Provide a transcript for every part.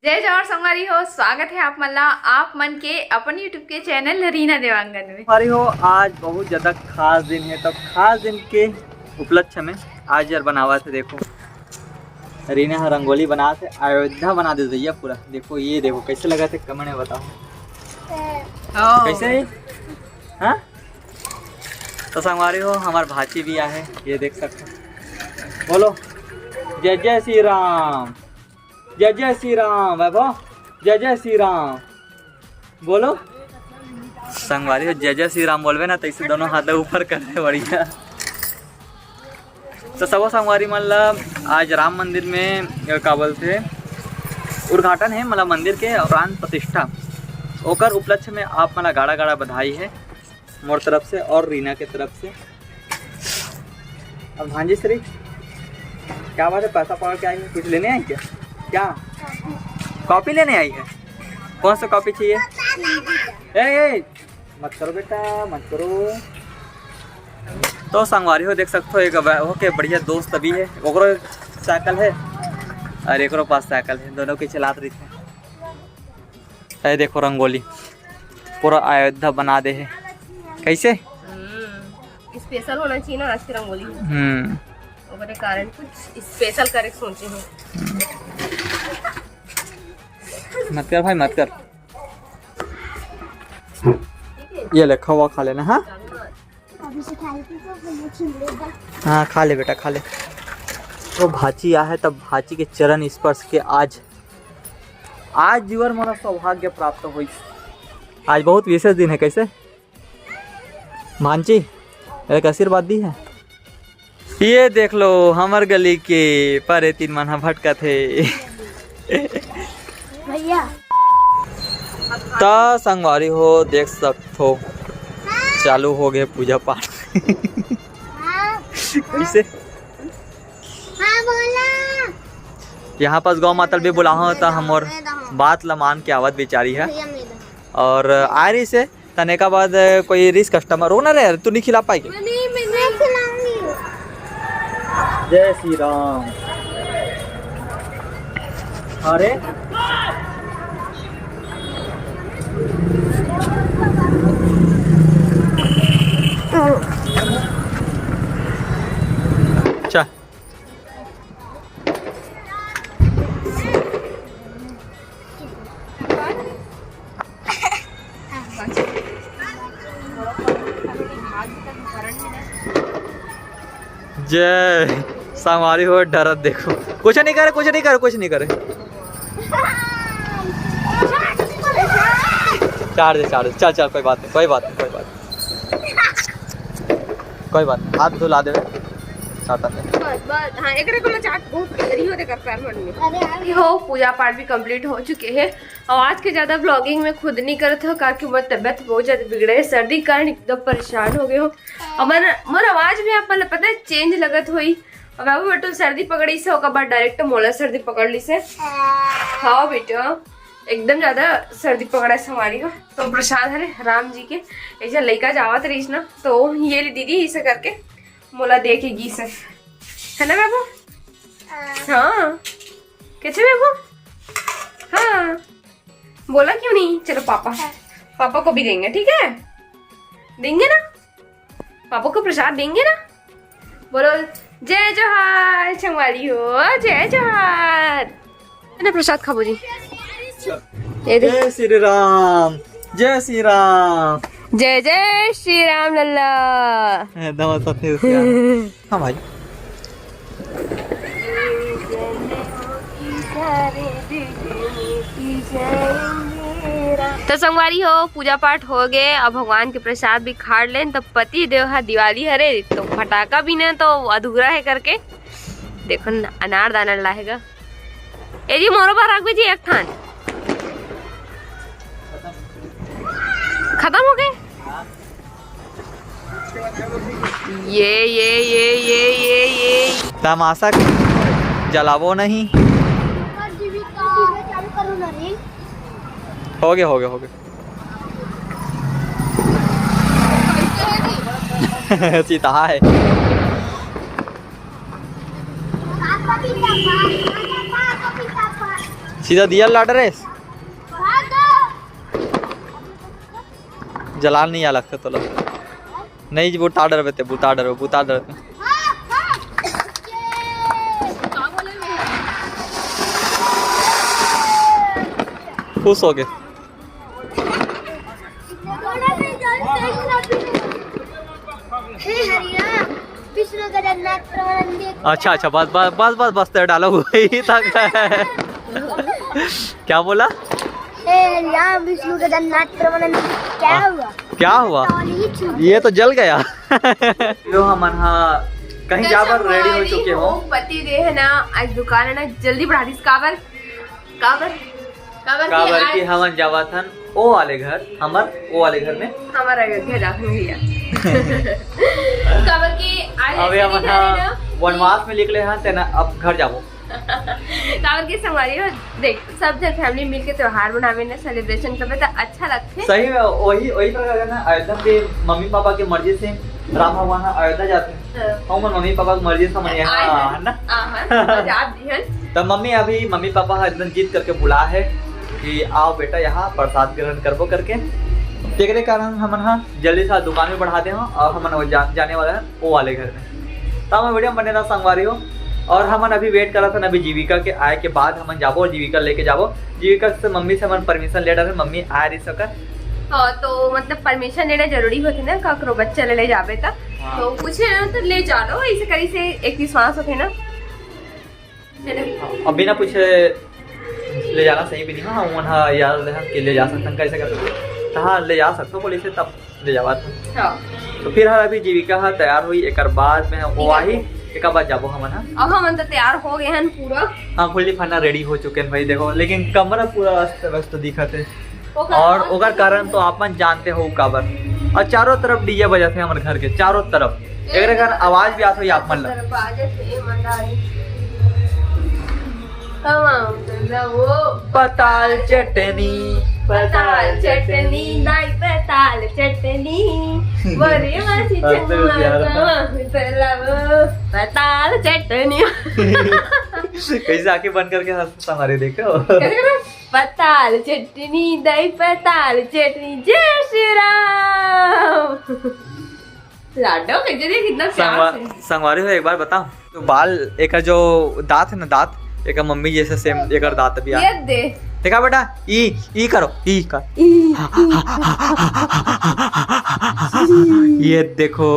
जय जवाहर संगवारी हो, स्वागत है आप मल्ला आप मन के अपन यूट्यूब के चैनल रीना देवांगन में। हमारी हो आज बहुत ज़्यादा खास दिन है, तो खास दिन के उपलक्ष्य में आज यार बनावा थे। देखो रीना रंगोली बना थे, अयोध्या बना दे भैया पूरा। देखो ये देखो कैसे लगा थे, कमेंट में बताओ कैसे है। हाँ तो संगवारी हो हमारे भाची भी आए, ये देख सकते हो। बोलो जय जय श्री राम, जय जय श्री राम वैभव, जय जय श्री राम बोलो। संगवारी हो जय जय श्री राम बोलवे ना तो इसे दोनों हाथ ऊपर कर रहे बढ़िया। तो सब संगवारी मतलब आज राम मंदिर में क्या बोलते उद्घाटन है, मतलब मंदिर के प्राण प्रतिष्ठा ओकर उपलक्ष्य में आप मतलब गाड़ा गाड़ा बधाई है मोर तरफ से और रीना के तरफ से। अब भांजी श्री क्या बात है, पैसा पकड़ के आई है, कुछ लेने आई क्या? क्या कॉपी लेने आई है? कौन सा कॉपी चाहिए? ए मत करो बेटा मत करो। तो संगवारी हो देख सकते हो एक ओके बढ़िया दोस्त अभी है, ओकरो साइकिल है और एक पास साइकिल है, दोनों की चलात रही थे। ये देखो रंगोली पूरा अयोध्या बना दे है। कैसे स्पेशल होना चाहिए ना आज की रंगोली। ओकरे कारण कुछ स्पेशल करे सोचे हैं। मत कर भाई मत कर, ये ले खवा खा लेना। हाँ हाँ खा ले बेटा खा ले। तो भाची आ है तब भाची के चरण स्पर्श के आज जीवन मन सौभाग्य प्राप्त हुई। आज बहुत विशेष दिन है। कैसे भांची एक आशीर्वाद दी है। ये देख लो हमार गली के परे तीन मना भटका थे भैया। ता संगवारी हो देख सकते हो चालू हो गए पूजा पाठ कैसे यहाँ पास गौ माता भी बुला होता हम और बात लमान के आवत बेचारी है और आ रही से तने का बाद कोई रिस कस्टमर हो ना रे, तू नहीं खिला पाएगी। जय श्री राम। अरे अच्छा जय संगवारी हो डरत देखो, कुछ नहीं करे कुछ नहीं करे कुछ नहीं करे। चार दे चल चल कोई बात नहीं कोई बात नहीं कोई बात नहीं कोई बात नहीं, हाथ धुला दे हो। पूजा पाठ भी कंप्लीट हो चुके हैं और आज के ज्यादा ब्लॉगिंग में खुद नहीं करते हो क्योंकि मेरी तबियत बहुत ज्यादा बिगड़े है, सर्दी के कारण एकदम परेशान हो गए हो और मोर आवाज भी आप मतलब पता है चेंज लगत हुई। और बाबू बेटो सर्दी पकड़ी से ओकर बाद डायरेक्ट मोला सर्दी पकड़ ली से। हाँ बेटा एकदम ज्यादा सर्दी पकड़ा है हमारी हो। तो प्रसाद हरे राम जी के ऐसा लड़का जावत रही ना तो ये दीदी इसे करके मोला देखेगी से, है ना बाबू? हाँ कैसे बाबू? हाँ बोला क्यों नहीं? चलो पापा को भी देंगे, ठीक है? देंगे ना पापा को प्रसाद देंगे ना? बोलो जय जोहार संगवारी हो, जय जोहार। ना प्रसाद खाबो जी। जय श्री राम जय श्री राम जय जय श्री राम लल्ला। हाँ भाई तो संगवारी हो पूजा पाठ हो गए, अब भगवान के प्रसाद भी खा लें तो पति देव है दिवाली हरे तो फटाका भी न तो अधूरा है करके देखो अनार दाना लाएगा। ए जी मोरो पर रख जी एक थान खत्म हो गए। ये तमाशा जलावो नहीं। हो गया सीता है। सीधा दिया लाडर है जलाल नहीं आ लगता तो नहीं जी बुताडर बेते बुताडर खुश हो गए। अच्छा अच्छा बस बस बस बस बस तो डालो वही था। क्या बोला? विष्णु का जन्नत प्रमाण क्या हुआ? क्या हुआ? ये तो जल गया। जो हम कहीं जाकर रेडी हो चुके हो। पति दे है ना आज दुकान है ना जल्दी बढ़ा दी काबर की हम जावा थन ओ वाले घर में हमारा घर जाकर भैया काबर की आज अबे हम वनवास में निकले हैं तेना अब घर जाओ। काबर की संगवारी हो देख सब जन फैमिली मिलके त्योहार मनावे ना सेलिब्रेशन करवे तो अच्छा लगते। सही में वही प्रकार ना अयोध्या के मम्मी पापा की मर्जी से राम भगवान अयोध्या जाते हैं। हम मम्मी पापा की मर्जी से हम यहाँ है ना तो मम्मी पापा एकदम जीत करके बुला है कि आओ बेटा यहाँ प्रसाद ग्रहण करबो करके तेरे कारण हम जल्दी से दुकान में बढ़ाते हैं और हम जाने वाले हैं वो वाले घर में। तो हम वीडियो बने रहा संगवारी हो और हम अभी वेट कर रहा था अभी जीविका के आए के बाद हम जाबो और जीविका लेके जाबो। जीविका से मम्मी से हम परमिशन ले रहे मम्मी आ रही सकर तो मतलब परमिशन लेना जरूरी होती ना ककरो बच्चा ले जाबे तक तो कुछ तो ले जा लो ऐसे करी से एक विश्वास होते ना अब बिना पूछे ले जाना सही भी नहीं। हाँ वहाँ याद कि ले जा सकते कैसे कर हाँ ले जा सकते पुलिस से तब ले जावा तो फिर अभी जीविका तैयार हुई एक बाद में वो आई एक बार जाबो हम अब हम तो तैयार हो गए हैं पूरा। हाँ फुल्ली फना रेडी हो चुके हैं भाई देखो लेकिन कमरा पूरा अस्त व्यस्त दिखत है और ओकर कारण तो आपन जानते हो काबर और चारों तरफ डीजे बजा थे हमारे घर के चारों तरफ एक कारण आवाज भी आती आप मन पताल चटनी नहीं पताल चटनी बड़ी मसी पताल चटनी कैसे आके बंद करके हंसता हमारे देखो पताल चटनी दही पताल चटनी जय श्री राम लाडो कितना संगवारी हो एक बार बताओ तो बाल एक जो दांत है ना दांत एक मम्मी जैसे सेम एक दांत भी ये दे देखा बेटा ई करो ई कर ये देखो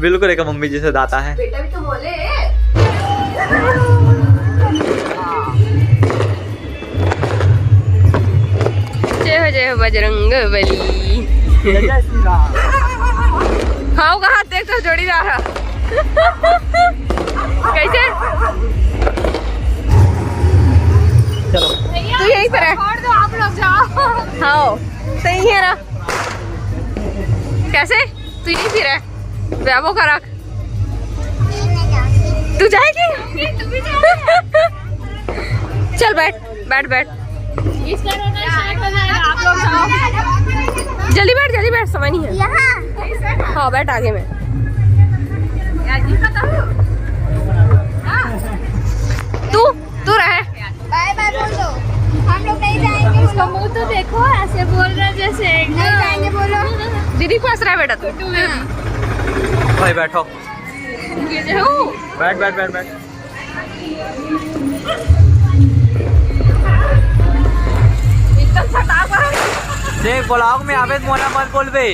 बिल्कुल एक मम्मी जैसे दाता है। बेटा भी तो बोले जय हो बजरंग बली। हाँ कहा देख तो जोड़ी रहा कैसे चलो तू यही पर है छोड़ दो आप लोग जाओ। हाँ सही है ना कैसे तू यही फिर है व्यापो का रख तू जाएगी चल बैठ बैठ बैठ आप लोग जाओ जल्दी बैठ समय नहीं है हाँ बैठ आगे में तू रहे बाय बाय बोल दो हम लोग नहीं जाएंगे। उसका मुंह तो देखो ऐसे बोल रहा जैसे नहीं जाएंगे बोलो। दीदी पास रहा बेटा तू भाई बैठो बैठ एकदम फटा कर देख ब्लॉग में आवेद मोला मत बोलबे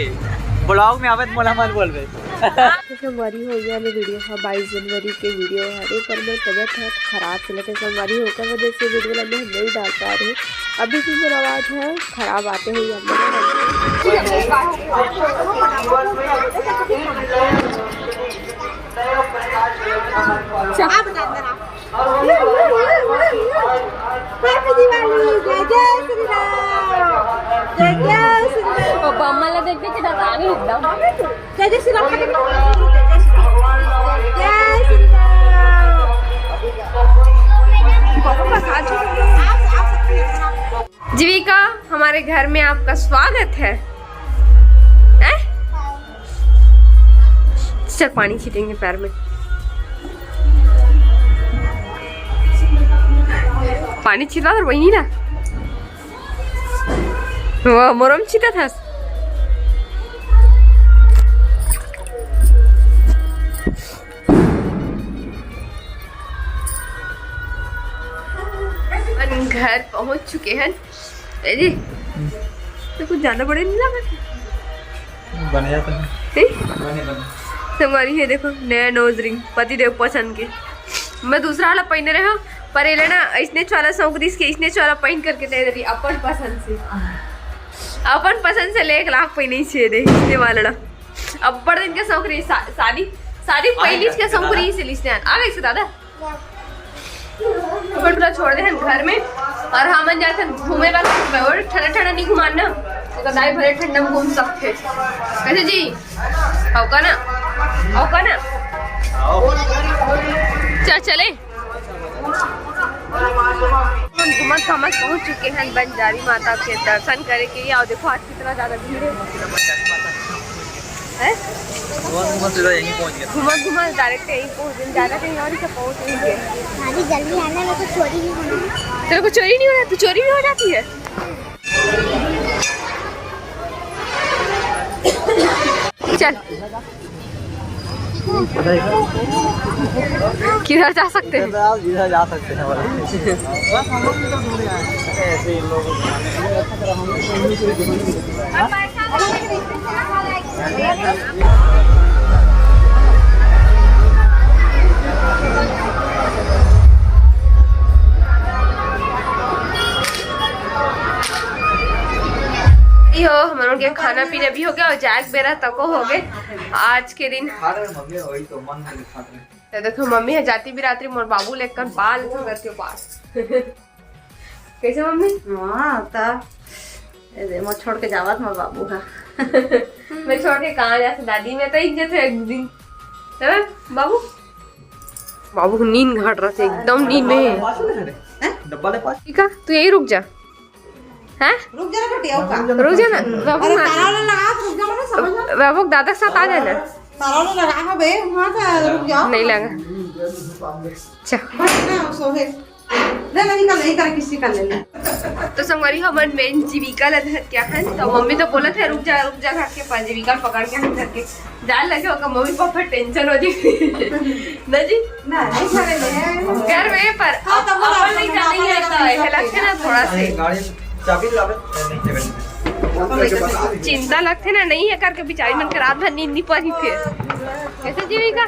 संगवारी हो गया वीडियो 22 जनवरी के वीडियो हरे पर मेरी तबियत है खराब चले थे संगवारी होकर वजह से वीडियो में नहीं डाल पा रही अभी भी मेरा आवाज है खराब आते हुए बम्माला देखते की डराने एकदम जय श्री राम जीविका हमारे घर में आपका स्वागत है चल पानी छीटेंगे पैर में पाणी चिरला तर बहिणीला मोरम चितत हस घर पहुंच चुके हैं जी। तो कुछ ज्यादा बड़े नहीं लगा बन जाता है हमारी है देखो नया नोज रिंग पति देव पसंद के। मैं दूसरा वाला पहने रहा पर ये ना इसने वाला शौक दी इसने वाला पहन करके दे रही अपन पसंद से ले 1 लाख पहने छे दे इसने वाला अब बड़ दिन के शौक रही शादी पहली के शौक रही से लिस्ते आ गई से दादा पूरा छोड़ दे घर में और हम जाते घूमे वाला और ठंडा नहीं घुमाना तो दाई भरे ठंडा में घूम सकते कैसे जी औका ना चले घूमत पहुंच चुके हैं बंजारी माता के दर्शन करे के लिए। और देखो आज कितना ज्यादा भीड़ है घूमत डायरेक्ट यहीं पहुंच ज्यादा कहीं और ही से पहुंच नहीं गए। जल्दी आने में तो चोरी नहीं होना। तेरे को चोरी नहीं हो रहा तू चोरी भी हो जाती है चल किधर जा सकते हैं इधर जा सकते हैं ऐसे ही लोग हो हमारे के खाना पीना भी हो गया और जैक बेरा तको हो गए आज के दिन। तो देखो मम्मी है जाती भी रात्रि मोर बाबू लेकर बाल तो करते पास कैसे मम्मी मैं छोड़ के जावत मोर बाबू का मैं छोड़ के कहाँ जाते दादी में तो इज्जत है एक दिन बाबू नींद घट रहा था एकदम नींद में ठीक है तू यही रुक जा हैं रुक जा ना बेटिया का रुक जा ना बाबू ताला लगा रुक जा ना समझ ना बाबू दादा के साथ आ जाना ताला लगा है बे वहां से रुक जाओ नहीं लगा अच्छा सोहे नहीं कर किसी का ले ले तो संगवारी हमन मेन जीविका ला धर क्या है तो मम्मी तो बोला था रुक जा घर के पास जीविका पकड़ के हम धर के जान लगे होगा मम्मी पापा टेंशन हो जी ना जी नहीं करे ले घर में पर अपन नहीं जानी है तो ऐसा लगता ना थोड़ा से चाबी लावे चिंता लगते ना नहीं है करके बेचारी मन के रात भर नींद नहीं पड़ी फिर कैसे जीविका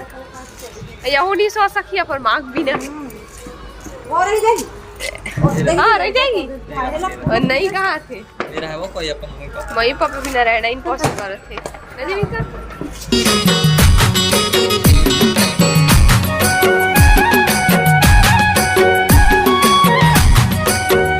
यहू नहीं सो सकिया पर मांग भी ना और रह जाएगी हाँ रह जाएगी और नहीं कहा थे मेरा है वो कोई अपन मम्मी पापा भी ना रहना इम्पॉसिबल थे जीविका